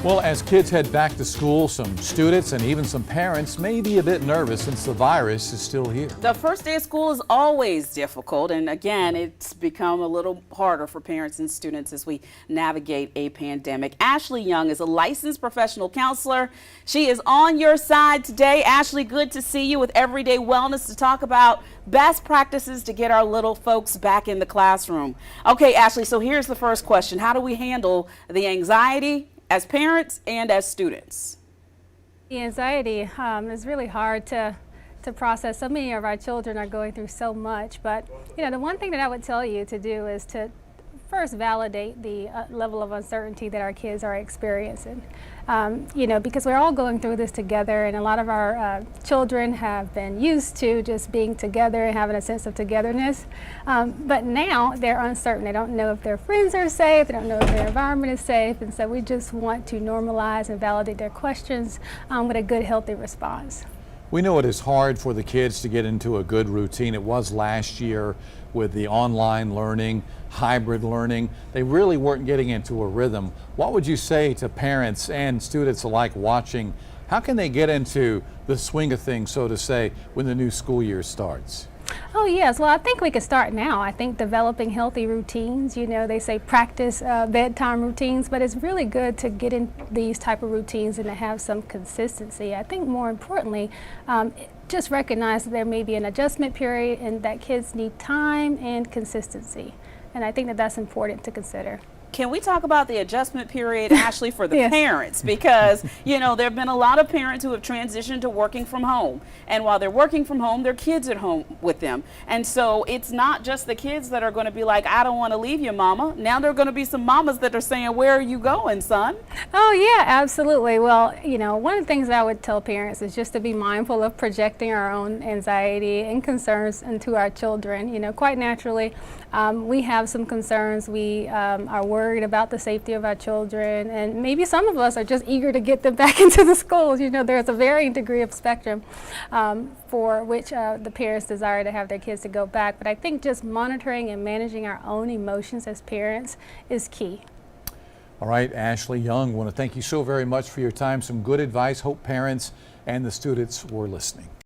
Well, as kids head back to school, some students and even some parents may be a bit nervous since the virus is still here. The first day of school is always difficult, and again, it's become a little harder for parents and students as we navigate a pandemic. Ashley Young is a licensed professional counselor. She is on your side today. Ashley, good to see you with Everyday Wellness to talk about best practices to get our little folks back in the classroom. Okay, Ashley, so here's the first question. How do we handle the anxiety as parents and as students? The anxiety is really hard to process. So many of our children are going through so much, but the one thing that I would tell you to do is to first validate the level of uncertainty that our kids are experiencing. Because we're all going through this together, and a lot of our children have been used to just being together and having a sense of togetherness. But now they're uncertain. They don't know if their friends are safe. They don't know if their environment is safe. And so we just want to normalize and validate their questions with a good, healthy response. We know it is hard for the kids to get into a good routine. It was last year with the online learning, hybrid learning. They really weren't getting into a rhythm. What would you say to parents and students alike watching? How can they get into the swing of things, so to say, when the new school year starts? Oh yes, well I think we could start now. I think developing healthy routines, they say practice bedtime routines, but it's really good to get in these type of routines and to have some consistency. I think more importantly, just recognize that there may be an adjustment period and that kids need time and consistency. And I think that that's important to consider. Can we talk about the adjustment period, Ashley, for the Yes. parents? Because, there have been a lot of parents who have transitioned to working from home. And while they're working from home, their kids at home with them. And so it's not just the kids that are going to be like, I don't want to leave you, mama. Now there are going to be some mamas that are saying, where are you going, son? Oh yeah, absolutely. Well, one of the things I would tell parents is just to be mindful of projecting our own anxiety and concerns into our children. Quite naturally, we have some concerns. We are worried about the safety of our children, and maybe some of us are just eager to get them back into the schools. There's a varying degree of spectrum for which the parents desire to have their kids to go back. But I think just monitoring and managing our own emotions as parents is key. All right, Ashley Young, I want to thank you so very much for your time. Some good advice. Hope parents and the students were listening.